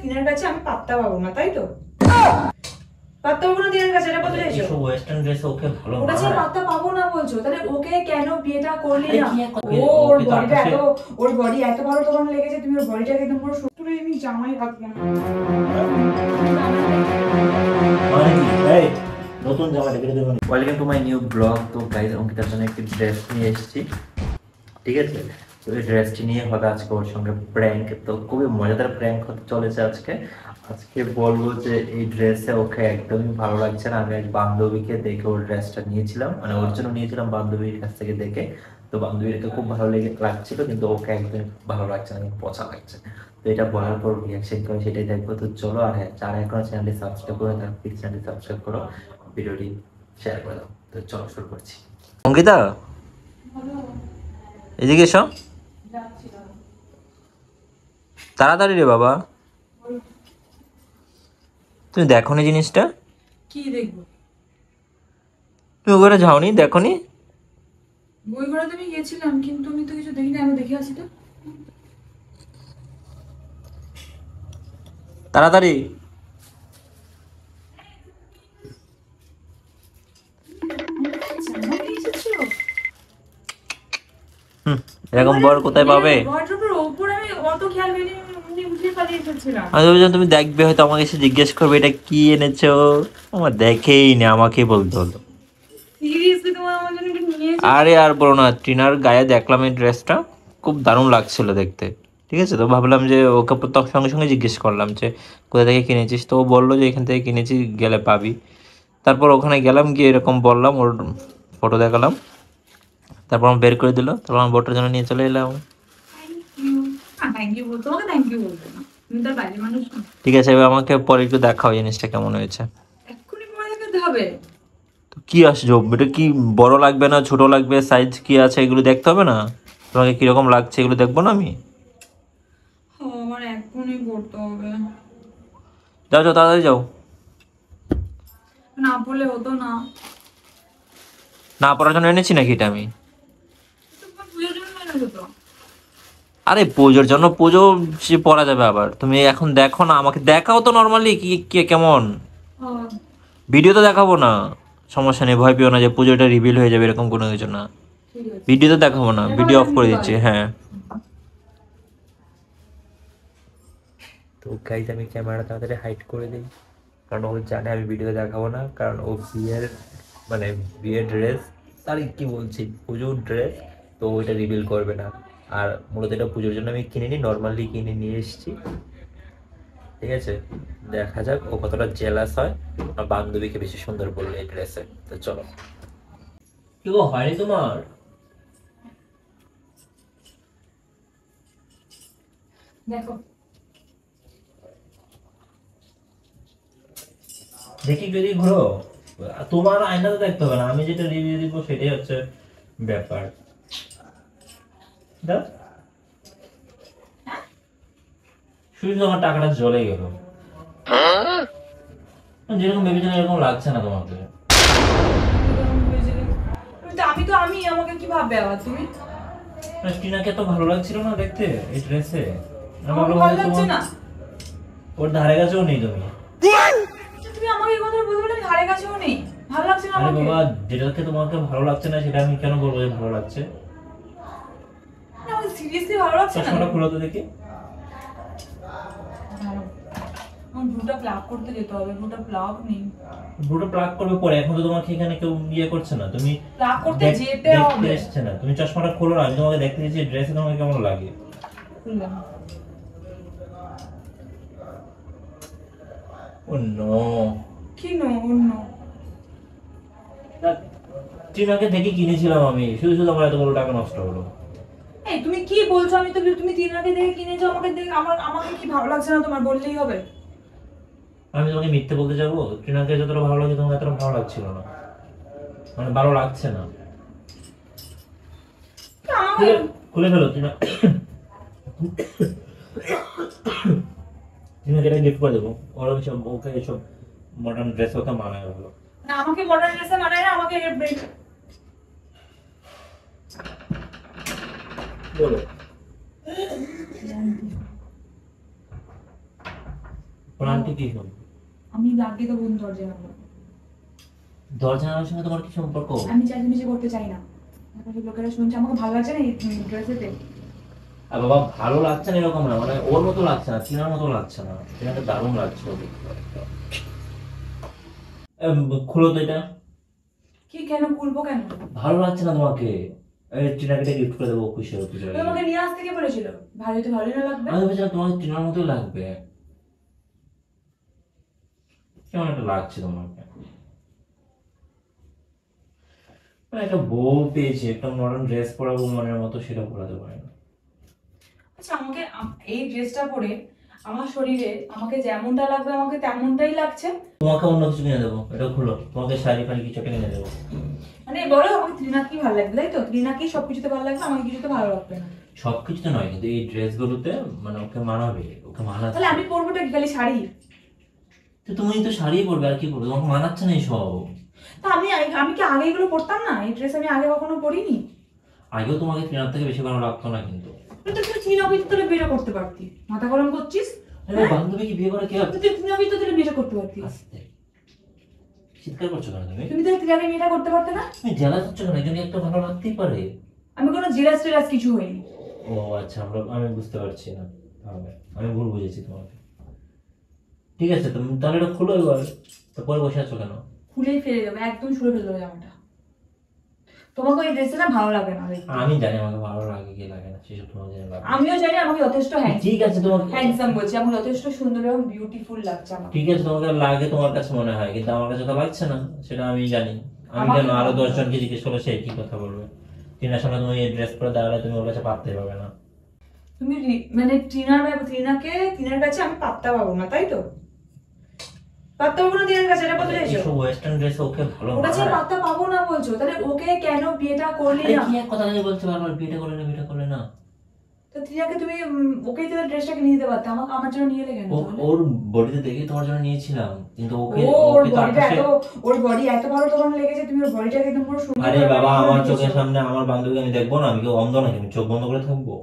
তিনের কাছে আমি পাত্তা পাবো না, তাই তো? পাত্তা পাবো না তিনের কাছে, এটা বলতে চাইছো? এসব ওয়েস্টার্ন ড্রেস ওকে ভালো ওটা মানায়। যে পাত্তা পাবো না বলছো, তাহলে ওকে কেন বিয়েটা করলি না? ওর বডিটা এত, ওর বডি এত ভালো তোমার লেগেছে, তুমি ওর বডিটাকে একদম পুরো সুন্দর আমি জামাই রাখবো না। নতুন জামা দেখে দেবো। Welcome to my new blog. তো গাইজ অঙ্কিতার জন্য একটি ড্রেস নিয়ে এসেছি, ঠিক আছে? তো এই ড্রেসটি নিয়ে হবে আজকে ওর সঙ্গে প্র্যাঙ্ক। তো খুবই মজাদার প্র্যাঙ্ক হতে চলেছে আজকে। আজকে বলবো যে এই ড্রেসে ওকে একদমই ভালো লাগছে না। আমি এক বান্ধবীকে দেখে ওর ড্রেসটা নিয়েছিলাম, মানে ওর জন্য নিয়েছিলাম বান্ধবীর কাছ থেকে দেখে। তো বান্ধবীকে খুব ভালো লাগছিল, কিন্তু ওকে একদমই ভালো লাগছে না, পচা লাগছে। তো এটা বলার পর রিয়াকশন করে সেটাই দেখবো। তো চলো, আর হ্যাঁ, যারা এখনো চ্যানেলটি সাবস্ক্রাইব করে তারা প্লিজ চ্যানেলটি সাবস্ক্রাইব করো, ভিডিওটি শেয়ার করে দাও। তো চলো শুরু করছি। অঙ্কিতা, এদিকে এসো তাড়াতাড়ি রে বাবা। তুমি দেখো নি জিনিসটা? কি দেখবো? তুমি ওখানে যাওনি, দেখো নি? বই ঘোরাতে আমি গেছিলাম, কিন্তু আমি তো কিছু দেখিনি। আমি দেখে আসি তো। তাড়াতাড়ি। এরকম বর কোথায় পাবে? তুমি দেখবে হয়তো, আমাকে এসে জিজ্ঞেস করবে এটা কি এনেছো। আমার দেখেই না, আমাকে বলতে হলো। আরে আর বলো না, ট্রিনার গায়ে দেখলাম এই ড্রেসটা, খুব দারুণ লাগছিল দেখতে, ঠিক আছে? তো ভাবলাম যে ওকে সঙ্গে সঙ্গে জিজ্ঞেস করলাম যে কোথা থেকে কিনেছিস। তো ও বললো যে এখান থেকে কিনেছি, গেলে পাবি। তারপর ওখানে গেলাম, গিয়ে এরকম বললাম, ওর ফটো দেখালাম, তারপর আমার বের করে দিল, তারপর আমার বোটার জন্য নিয়ে চলে এলাম। ঠিক আছে, এবার আমাকে পরে একটু দেখাও জিনিসটা কেমন হয়েছে। তো কি আসছো, এটা কি বড় লাগবে না ছোট লাগবে, সাইজ কি আছে এগুলো দেখতে হবে না? তোমাকে কিরকম লাগছে এগুলো দেখবো না আমি? আমার এখনই করতে হবে। যাও যাও, তাড়াতাড়ি যাও। না বলে হতো না? না পড়ার জন্য এনেছি নাকি এটা আমি? পুজোর জন্য এনেছো তো? আরে পুজোর জন্য, পুজো সে পরা যাবে আবার। তুমি এখন দেখো না, আমাকে দেখাও তো নর্মালি কি কি কেমন। ভিডিও তো দেখাবো না, সমস্যা নেই, ভয় পেও না যে পুজোটা রিভিল হয়ে যাবে, এরকম কোনো কিছু না। ভিডিও তো দেখাবো না, ভিডিও অফ করে দিচ্ছি। হ্যাঁ, তো গাইজ আমি ক্যামেরা তাড়াতাড়ি হাইড করে দিই, কারণ ও জানে আমি ভিডিও দেখাবো না। কারণ ও বিয়ের, মানে বিয়ের ড্রেস, তার কি বলছি, পুজোর ড্রেস, তো ওইটা রিভিল করবে না। আর মূলত এটা পুজোর জন্য আমি কিনে নিই, নর্মালি কিনে নিয়ে এসেছি, ঠিক আছে? দেখা যাক ও কতটা জেলাস হয় আর বান্ধবীকে বেশি সুন্দর বললে এই ড্রেসে। তো চলো। কি গো, হয়নি তোমার? দেখো, দেখি যদি ঘুরো, তোমার আয়না তো দেখতে হবে না, আমি যেটা রিভিউ দিব সেটাই হচ্ছে ব্যাপার। শুধু আমার টাকাটা জ্বলে গেল, যেরকম ভেবেছিলাম এরকম লাগছে না তোমাকে। আমি আমাকে কি ভাববে আবার তুমি? টিনাকে তো ভালো লাগছিল না দেখতে এই ড্রেসে। আমার ভালো লাগছে না? ওর ধারে কাছেও নেই তুমি। তুমি আমাকে এই কথা বলতে পারলে ধারে কাছেও নেই? ভালো লাগছে না আরে আমাকে? বাবা, যেটাকে তোমাকে ভালো লাগছে না সেটা আমি কেন বলবো যে ভালো লাগছে? না, আমাকে সিরিয়াসলি ভালো লাগছে না। চশমাটা খুলো তো দেখি। আমার ব্লুটা প্লাগ করতে যেতে হবে, ব্লুটা প্লাগ নেই। ব্লুটা প্লাগ করবে পরে, এখন তো তোমাকে এখানে কেউ ইয়ে করছে না, তুমি প্লাগ করতে যেতে হবে। দেখতে না, তুমি চশমাটা খোলো না, আমি তোমাকে দেখতে দিচ্ছি ড্রেসে তোমাকে কেমন লাগে। খুললাম। ও নো, কি নো? নো, টিনাকে দেখে কিনেছিলাম আমি, শুধু শুধু আমার এতগুলো টাকা নষ্ট হলো। এই তুমি কি বলছো? আমি তো, তুমি তিনাকে দেখে কিনেছো, আমাকে দেখে আমাকে কি ভালো লাগছে না তোমার বললেই হবে? আমি তোমাকে মিথ্যে বলতে যাবো? টিনাকে যতটা ভালো লাগে তোমাকে এতটা ভালো লাগছিল না, মানে ভালো লাগছে না। খুলে ফেলো টিনা, টিনাকে এটা গিফট করে দেবো। ওর সব, ওকে এইসব মডার্ন ড্রেস ওকে মানায় ভালো না। আমাকে মডার্ন ড্রেসে মানায় না, আমাকে বলো। ওর আন্টি কি করবে? আমি লাগিয়ে দেবো দরজা নাম্বার। দরজা নামার সঙ্গে তোমার কি সম্পর্ক? আমি চেঁচামেচি করতে চাই না, লোকেরা শুনছে আমাকে ভালো লাগছে না এই ড্রেসেতে। আর বাবা ভালো লাগছে না এরকম না, মানে ওর মতো লাগছে না, চিনার মতো লাগছে না, এটা দারুণ লাগছে ওকে। খুলো তো এটা। কি কেন খুলবো কেন? ভালো লাগছে না তোমাকে? টিনাকে গিফট করে দেবো, খুশি হবে, খুশি হবে। তোমাকে নিয়ে আসতে কে বলেছিল? ভালো তো ভালোই না লাগবে। আমি ভেবেছিলাম তোমাকে টিনার মতোই লাগবে, কেমন একটা লাগছে তোমাকে। মানে একটা বউ পেয়েছি, একটা মডার্ন ড্রেস পরাবো মনের মতো, সেটা পরাতে পারে না। আচ্ছা আমাকে এই ড্রেসটা পরে আমার শরীরে আমাকে যেমনটা লাগবে আমাকে তেমনটাই লাগছে। তোমাকে অন্য কিছু কিনে দেবো, এটা খুলো, তোমাকে শাড়ি ফাড়ি কিছু একটা কিনে দেবো। মানে বলো আমাকে ত্রিনাথ কি ভালো লাগবে, তাই তো? ত্রিনাথ কি সবকিছুতে ভালো লাগবে, আমাকে কিছুতে ভালো লাগবে না। সবকিছুতে নয়, কিন্তু এই ড্রেসগুলোতে মানে ওকে মানাবে, ওকে মানাচ্ছে। তাহলে আমি পরবোটা কি খালি শাড়ি? তো তুমি তো শাড়ি পরবে, আর কি পরবে? তোমাকে মানাচ্ছে না এইসব। তা আমি কি আগে এগুলো পরতাম না? এই ড্রেস আমি আগে কখনো পরিনি। আগেও তোমাকে ট্রেনার থেকে বেশি ভালো লাগতো না কিন্তু। তুই ত্রিনাথ তো বিয়ে করতে পারতি, মাথা গরম করছিস? বান্ধবী কি বিয়ে করে কে? তুই ত্রিনাথ তো বিয়ে করতে পারতি। আস্তে চিৎকার করছো কেন তুমি? তুমি তো ত্রিনাথকে বিয়েটা করতে পারতে না? তুমি জেলাস হচ্ছ কেন? একজনকে একটা ভালো লাগতেই পারে। আমি কোনো জেলাস টেলাস কিছু হইনি। ও আচ্ছা, আমি বুঝতে পারছি না, তাহলে আমি ভুল বুঝেছি তোমাকে। ঠিক আছে, তুমি তাহলে এটা খুলো এবার, তারপরে বসে আছো কেন? খুলেই ফেলে দেবো, একদম ছুঁড়ে ফেলে দেবো জামাটা। তোমাকে ওই ড্রেসটা না ভালো লাগে না দেখতে। আমি জানি আমাকে ভালো লাগে কি লাগে না, সেসব তোমার জানি লাগে। আমিও জানি আমাকে যথেষ্ট ঠিক আছে তোমাকে, হ্যান্ডসাম বলছি, আমাকে যথেষ্ট সুন্দর এবং বিউটিফুল লাগছে আমার। ঠিক আছে তোমাকে লাগে, তোমার কাছে মনে হয়, কিন্তু আমার কাছে তো লাগছে না, সেটা আমি জানি। আমি আমাকে কেন আরো ভালো 10 জনকে জিজ্ঞেস করলে সে কি কথা বলবে? টিনার সামনে তুমি এই ড্রেস পরে দাঁড়ালে তুমি ওর কাছে পারতে পারবে না। তুমি মানে টিনার কাছে আমি পাত্তা পাবো না, তাই তো? পাত্তা পাবো না টিনার কাছে, এটা বলতে চাইছো? এইসব ওয়েস্টার্ন ড্রেস ওকে ভালো ওর কাছে মানায়। পাত্তা পাবো না বলছো? তাহলে ওকে কেন বিয়েটা করলি আরে না? কি এক কথা জানি বলছে বারবার, বিয়েটা করলে না, বিয়েটা করলে না। তো টিনাকে তুমি ওকেই তো ড্রেসটাকে নিয়ে দিতে পারতে, আমাকে আমার জন্য নিয়ে এলে কেন তাহলে? ওর বডিতে দেখে তোমার জন্য নিয়েছিলাম, কিন্তু ওকে ওর ওকে তো বডিটা আকাশে। ওর বডি এত ভালো তোমার লেগেছে, তুমি ওর বডিটাকে একদম পুরো সুন্দর আরে করে বাবা, বানিয়ে আমার দিয়েছো। চোখের সামনে আমার বান্ধবীকে আমি দেখবো না? আমি কি অন্ধ নাকি? আমি চোখ বন্ধ করে থাকবো?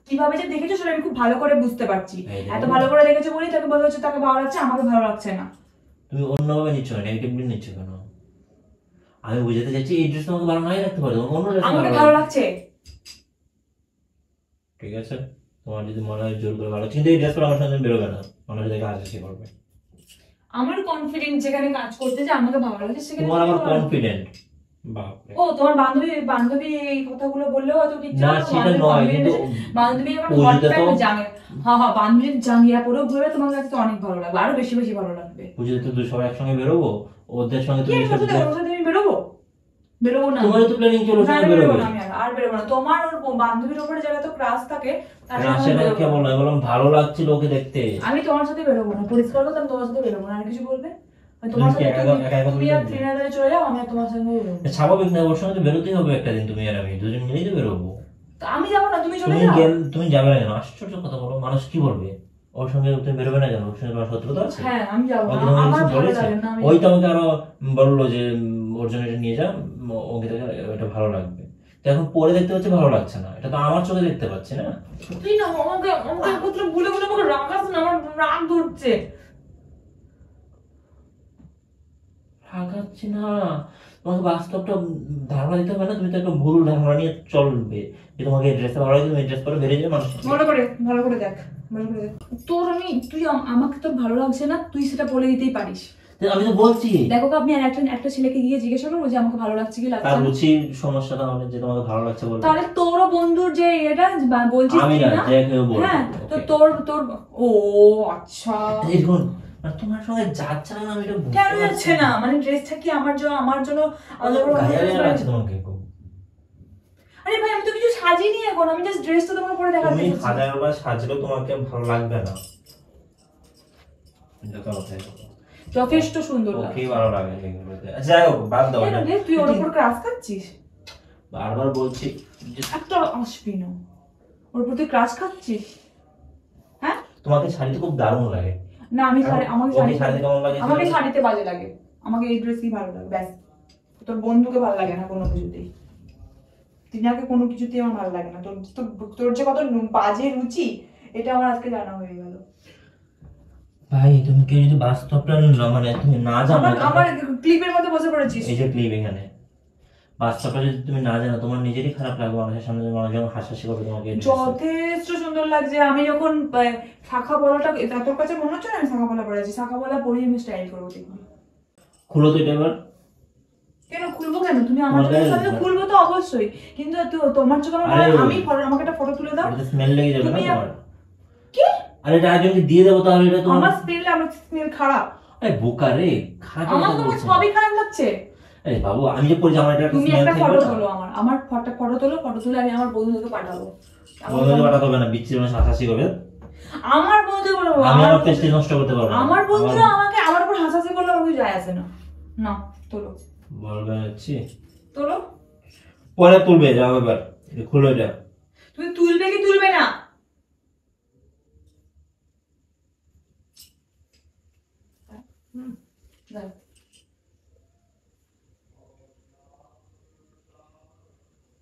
কিভাবে যে দেখেছো সেটা আমি খুব ভালো করে বুঝতে পারছি। এই দেখো। এত ভালো করে দেখেছো বলেই তাকে বলা হচ্ছে তাকে ভালো লাগছে, আমাকে ভালো লাগছে না। তুমি অন্যভাবে নিচ্ছ না, নেগেটিভলি নিচ্ছ কেন? আমি বুঝাতে চাইছি এই ড্রেস তোমাকে ভালো নাই রাখতে পারে, তোমাকে অন্য ড্রেস আমাকে ভালো ভালো লাগবে। লাগছে। ঠিক আছে, তোমার যদি মনে হয় জোর করে ভালো, কিন্তু এই ড্রেস পরে আমার সঙ্গে বেরোবে না, মানুষ দেখে হাসি করবে। আমার কনফিডেন্স যেখানে কাজ করতে যে আমাকে ভালো লাগছে সেখানে তোমার আবার তোমাকে ভালো লাগছে। কনফিডেন্ট? বাপরে। ও তোমার বান্ধবী বান্ধবী এই কথাগুলো বললেও হয়তো ঠিক না ছিল, সেটা নয়, কিন্তু বান্ধবী আমার ও হট যদি তো প্যান্ট জাঙ্গিয়া, হ্যাঁ হ্যাঁ বান্ধবীর জাঙ্গিয়া পরেও ঘুরে তোমার কাছে তো অনেক ভালো লাগবে, আরো বেশি বেশি ভালো লাগবে। বুঝে তো দুই সবাই একসঙ্গে বেরোবো, ওদের সঙ্গে কি তুমি আমি এসব কোথাও ওর সাথে আমি বেরোবো? বেরোবো না। তোমার তো প্ল্যানিং চলো, না, সঙ্গে আমি বেরোবো বেরোবে না, আমি আর বেরোবো না। তোমার ওর বান্ধবীর উপরে যারা তো ক্রাশ থাকে তার সাথে আমি সেটা বেরোবো কেমন না। নয়, বললাম ভালো লাগছিল ওকে দেখতে। আমি তোমার সাথে বেরোবো না, পরিষ্কার কথা আমি তোমার সাথে বেরোবো না। আর কিছু বলবে? তোমার তুমি কি সাথে একা একা একা তুমি আর বেরোবে? ট্রেনারে চলে যাও, আমি আর তোমার সঙ্গে বেরোবো না। স্বাভাবিক না, ওর সঙ্গে তো বেরোতেই হবে একটা দিন, তুমি আর আমি দুজন মিলেই তো বেরোবো। তো আমি যাবো না, তুমি চলে তুমি যাও। তুমি যাবে না কেন? আশ্চর্য কথা বলো, মানুষ কি বলবে? ওর সঙ্গে তুমি বেরোবে না কেন? ওর সঙ্গে তোমার শত্রুতা আছে? হ্যাঁ আমি যাবো ওকে না, তোমাকে আমার কিছু ভালো বলেছে? লাগে না। ওই তো আমাকে আরো বললো যে ওর জন্য এটা নিয়ে যা, ওকে এটা ভালো লাগবে। তো এখন পরে দেখতে পাচ্ছি ভালো লাগছে না, এটা তো আমার চোখে দেখতে পাচ্ছি না। তুই না আমাকে আমাকে একত্রে ভুলে ভুলে আমাকে রাগাস না, আমার রাগ ধরছে। রাগাচ্ছি না, তোমাকে বাস্তবটা ধারণা দিতে হবে না? তুমি তো একটা ভুল ধারণা নিয়ে চলবে যে তোমাকে এই ড্রেসটা ভালো লাগে, তুমি এই ড্রেস পরে বেরিয়ে যাবে মানুষ। ভালো করে দেখ, ভালো করে দেখ। তুই আমাকে তোর ভালো লাগছে না, তুই সেটা বলে দিতেই পারিস। আমি তো বলছি। দেখো আপনি আর একটা ছেলেকে গিয়ে জিজ্ঞাসা করবো যে আমাকে ভালো লাগছে কি লাগছে তার না। রুচির সমস্যা তাহলে, যে তোমাকে ভালো লাগছে বলবে। তাহলে তোরও বন্ধুর যে এটা বলছিস আমি না, না, যে কেউ বলবে। হ্যাঁ তো Okay. তোর ও আচ্ছা। দেখুন, মানে তোমার সঙ্গে যাচ্ছে না, আমি এটা বুঝতে কেন পারছি যাচ্ছে না? মানে ড্রেসটা কি আমার জন্য আলাদা করে গায়ে dress লাগছে তোমাকে খুব। আরে ভাই আমি তো কিছু সাজিনি এখন, আমি জাস্ট ড্রেসটা তোমাকে পরে দেখাতে তুমি চাইছি। 1000বার সাজলেও তোমাকে ভালো লাগবে না। যত কথাই বলো। যথেষ্ট সুন্দর লাগছে। ওকেই ভালো লাগে এগুলোতে। আচ্ছা যাই হোক, বাদ দাও কেন এটা। রে, তুই ওর উপর ক্রাশ খাচ্ছিস? বারবার বলছি যে একটা আসবি না, ওর উপর তুই ক্রাশ খাচ্ছিস? হ্যাঁ তোমাকে শাড়িতে খুব দারুণ লাগে। না আমি আমাকে ওকে শাড়িতে কেমন লাগে? আমাকে শাড়িতে বাজে লাগে, আমাকে এই ড্রেসই ভালো লাগে ব্যাস। তোর বন্ধুকে ভালো লাগে না কোনো কিছুতেই, টিনাকে কোনো কিছুতেই আমার ভালো লাগে না। তোর যে কত বাজে রুচি এটা আমার আজকে জানা হয়ে গেল। ভাই তুমি কি যদি বাস্তবটা না মানে তুমি না জানো, আমার ক্লিপের মধ্যে বসে পড়েছিস। এই যে ক্লিপ এখানে, বাস্তবটা যদি তুমি না জানো তোমার নিজেরই খারাপ লাগবে, মানুষের সামনে মানুষ যখন হাসাহাসি করবে তোমাকে। যথেষ্ট সুন্দর লাগছে। আমি যখন শাখা পলাটা তোর কাছে মনে হচ্ছে না আমি শাখা পলা পরেছি, শাখা পলা পরিয়ে আমি স্টাইল করবো দেখবি। খুলো তো এটা এবার। কেন খুলবো কেন? তুমি আমার সাথে খুলবো তো অবশ্যই, কিন্তু তোমার চোখে আমি আমাকে একটা ফটো তুলে দাও। এটা স্মেল লেগে যাবে না তোমার? কি? আরে এটা আগে দিয়ে দেবো তাহলে। এটা তোমার আমার স্মেল খারাপ। আরে বোকা রে, খারাপ আমার তো সবই খারাপ লাগছে। আরে বাবু আমি যে পড়ছি আমার এটা তুমি একটা ফটো তোলো, আমার ফটো তোলো, ফটো তুলে আমি আমার বন্ধুদেরকে পাঠাবো। বন্ধুদেরকে পাঠাতে হবে না, বিচ্ছিরি মানুষ হাসাহাসি করবে। আমার বন্ধুদের বলবো, আমি আমার প্রেস্টিজ নষ্ট করতে পারবো না। আমার বন্ধুরা আমাকে আমার উপর হাসাহাসি করলে আমাকে যায় আসে না। না তোলো, বলবে যাচ্ছি তোলো, পরে তুলবে যাও এবার। এটা খুলো এটা। তুমি তুলবে কি তুলবে না?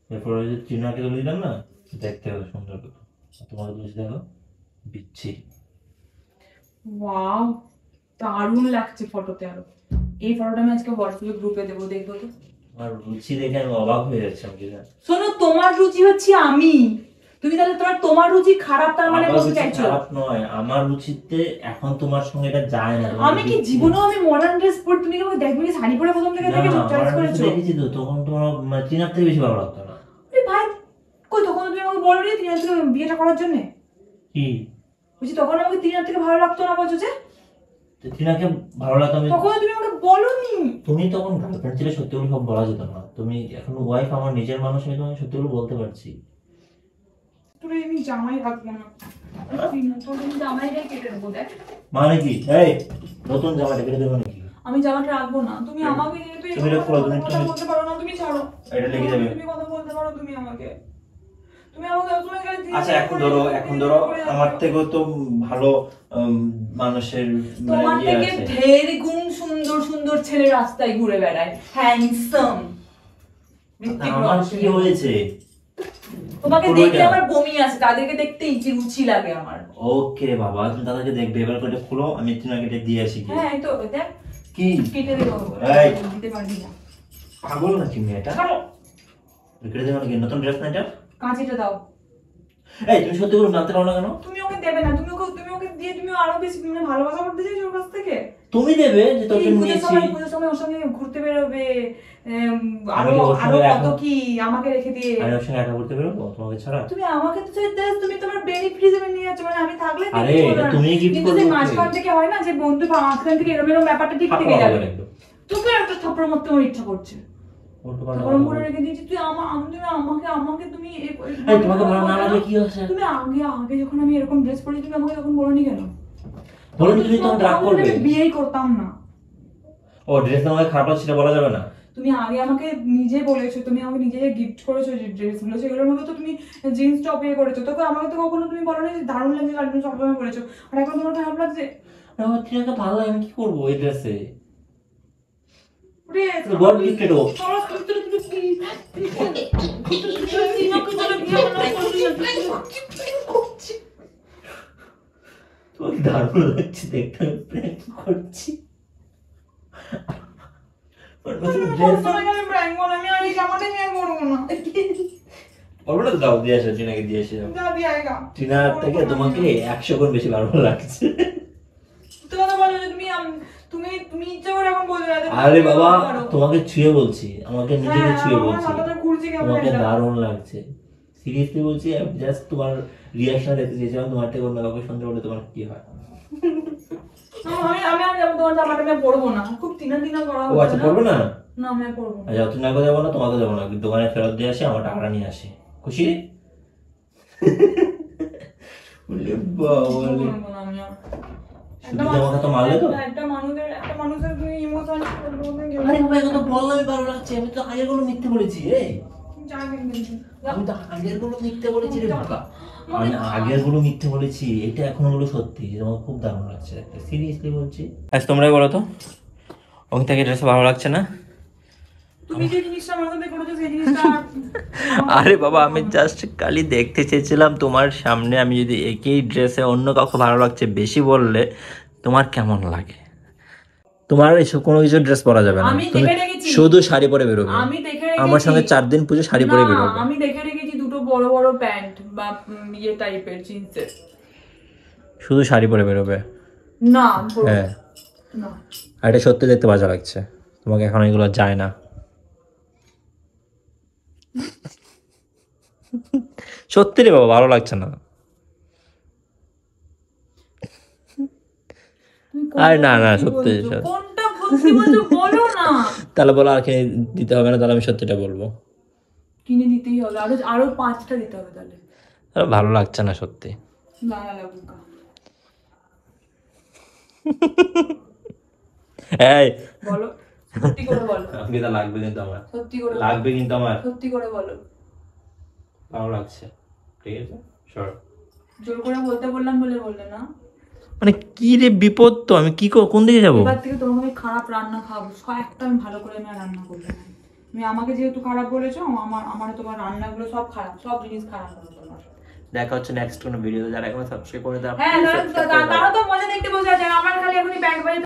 এরপরে যে চিনাকে তুলে দিলাম না, দেখতে হবে সুন্দর করে। তোমার বুঝে দেখো বিচ্ছি। ওয়াও, দারুণ লাগছে ফটোতে। আরো এই ফটোটা আমি আজকে হোয়াটসঅ্যাপ গ্রুপে দেবো, দেখবো তো। আমার রুচি দেখে আমি অবাক হয়ে যাচ্ছি। আমি শোনো, তোমার রুচি হচ্ছে আমি, তুমি তাহলে তোমার রুচি খারাপ তার মানে বলতে চাইছো? খারাপ নয়, আমার রুচিতে এখন তোমার সঙ্গে এটা যায় না। আমি কি জীবনেও আমি মডার্ন ড্রেস পরে, তুমি কি আমাকে দেখবে শাড়ি পরে প্রথম থেকে চয়েস করেছো? দেখেছি তো, তখন তোমার মানে চিনার থেকে বেশি ভালো লাগতো না। আরে ভাই কই, তখন তুমি আমাকে বলনি তিনার থেকে বিয়েটা করার জন্য? কি বুঝি তখন আমাকে তিনার থেকে ভালো লাগতো না বলছো যে? তিনাকে ভালো লাগতো আমি তখন তুমি আমাকে বলোনি। তুমি তখন গার্লফ্রেন্ড ছিলে, সত্যিগুলো সব বলা যেত না। তুমি এখন ওয়াইফ, আমার নিজের মানুষ, আমি তোমাকে সত্যিগুলো বলতে পারছি। তোরে আমি জামাই রাখবো না, তোর জামাইটাই কেটে দেবো। দেখ মানে কি, এই নতুন জামাটা কেটে দেবো নাকি? আমি জামাটা রাখবো না। তুমি আমাকে যেহেতু কথা বলতে পারো না, তুমি ছাড়ো। এটা লেগে যাবে। তুমি কথা বলতে পারো, তুমি আমাকে আচ্ছা এখন ধরো আমার থেকেও তো ভালো মানুষের তোমার থেকে ঢের গুণ সুন্দর সুন্দর ছেলে রাস্তায় ঘুরে বেড়ায়, হ্যান্ডসাম। আমার কি হয়েছে? তোমাকে দেখলে আমার বমি আসে, তাদেরকে দেখতে ইচ্ছে রুচি লাগে আমার। ওকে বাবা, তুমি তাদেরকে দেখবে। এবার করে খুলো, আমি তোমাকে কেটে দিয়ে আসি। হ্যাঁ এই তো দেখ কি কেটে দেবো। এই দিতে পারবি না, পাগল নাকি মেয়েটা? ছাড়ো। কেটে দেবো নাকি? নতুন ড্রেস না এটা? কাঁচিটা দাও। এই তুমি সত্যি করে জানতে পারো না কেন? তুমি ওকে দেবে না, তুমি ওকে দিয়ে তুমি আরো বেশি মানে ভালোবাসা করতে চাইছো ওর কাছ থেকে। তুমি দেবে যে তোকে নিয়েছি, পুজোর সময় ওর সঙ্গে ঘুরতে বেরোবে, আরো কত কি আমাকে রেখে দিয়ে। আমি ওর সঙ্গে একা ঘুরতে বেরোবো তোমাকে ছাড়া? তুমি আমাকে তো তুমি তোমার বেনিফিট হিসেবে নিয়ে যাচ্ছ, মানে আমি থাকলে আরে তুমি গিফট কিন্তু যে মাঝখান থেকে হয় না যে বন্ধু মাঝখান থেকে এরকম ব্যাপারটা ঠিক থেকে যাবে। তোকে একটা থাপ্পড় মারতে আমার ইচ্ছা করছে, গরম করে রেখে দিয়েছি। তুই আমাকে তুমি তোমাকে ভালো না লাগলে কি হচ্ছে? তুমি আগে যখন আমি এরকম ড্রেস পরেছি তুমি আমাকে তখন বলোনি কেন? বলনি তুমি তখন রাগ করবে। বিয়েই করতাম না। ও ড্রেস আমাকে খারাপ লাগছে সেটা বলা যাবে না। তুমি আগে আমাকে নিজে বলেছো, তুমি আমাকে নিজে গিফট করেছো যে ড্রেসগুলো, সেগুলোর মধ্যে তো তুমি জিন্স টপ ইয়ে করেছো, তখন আমাকে তো কখনো তুমি বলো না যে দারুণ লাগছে, তুমি সবসময় বলেছো। আর এখন তোমার খারাপ লাগছে? আমার তিনাকে ভালো লাগে, আমি কি করবো এই ড্রেসে? দারুণ লাগছে দেখতে, প্র্যাঙ্ক করছি। দাও দিয়ে আসো, টিনাকে দিয়ে আসো। টিনার থেকে তোমাকে 100 গুণ বেশি ভালো লাগছে। আরে বাবা তোমাকে ছুঁয়ে বলছি, আমাকে নিজেকে ছুঁয়ে বলছি, তোমাকে দারুণ লাগছে। সিরিয়াসলি বলছি, আমি জাস্ট তোমার রিঅ্যাকশন দেখতে চেয়েছিলাম। তোমার থেকে অন্য কাউকে সুন্দর বলে তোমার কি হয়? তোমাকে যাবো না, তোমাকে যাবো না, দোকানে ফেরত দিয়ে আসি, আমার টাকাটা নিয়ে আসি। খুশি? মারলে তো বললামই ভালো লাগছে। আমি তো আগের গুলো মিথ্যে বলেছি রে, আমি তো আগের গুলো মিথ্যে বলেছি রে বাবা, আমি আগের গুলো মিথ্যে বলেছি। এটা এখন গুলো সত্যি, আমার খুব দারুণ লাগছে দেখতে, সিরিয়াসলি বলছি। আজ তোমরাই বলো তো, অঙ্কিতাকে ড্রেস ভালো লাগছে না? আরে বাবা আমি জাস্ট খালি দেখতে চেয়েছিলাম তোমার সামনে, আমি যদি একই ড্রেসে অন্য কাউকে ভালো লাগছে বেশি বললে তোমার কেমন লাগে? তোমার এসব কোনো কিছু ড্রেস পরা যাবে না, আমি তুমি দেখে রেখেছি। শুধু শাড়ি পরে বেরোবে। আমি দেখে রেখেছি। আমার সঙ্গে 4 দিন পুজো শাড়ি পরে না, বেরোবে। আমি দেখে রেখেছি দুটো বড় বড় প্যান্ট বা ইয়ে টাইপের জিন্সের। শুধু শাড়ি পরে বেরোবে? না বড়- হ্যাঁ। না আর এটা সত্যি দেখতে বাজে লাগছে, তোমাকে এখন এগুলো যায় না। সত্যি রে বাবা, ভালো লাগছে না। তুমি আর কোনটা না না, সত্যি সত্যি বলছো? কোনটা সত্যি বলছো বলো না। তাহলে বলো আর কিনে দিতে হবে না, তাহলে আমি সত্যিটা বলবো। কিনে দিতেই হবে, আরো আরো 5টা দিতে হবে তাহলে। আর ভালো লাগছে না সত্যি। না না লাগুক। এই বলো, সত্যি করে বলো, অঙ্কিতা লাগবে কিন্তু আমার, সত্যি করে বলো। লাগবে কিন্তু আমার, সত্যি করে বলো। ভালো লাগছে, ঠিক আছে সর। জোর করে বলতে বললাম বলে বললে না। মানে কি রে বিপদ, তো আমি কি কোন দিকে যাবো? এবার থেকে তোমাকে আমি খারাপ রান্না খাওয়াবো, একটা আমি ভালো করে আমি আর রান্না করবো না। তুমি আমাকে যেহেতু খারাপ বলেছো, আমার তোমার রান্নাগুলো সব খারাপ, সব জিনিস খারাপ হবে তোমার। দেখা হচ্ছে নেক্সট কোনো ভিডিওতে। যারা এখনো সাবস্ক্রাইব করে দাও, হ্যাঁ তারা তো মজা দেখতে বসে আছে, আমার খালি এখনই ব্যান্ড বাজে।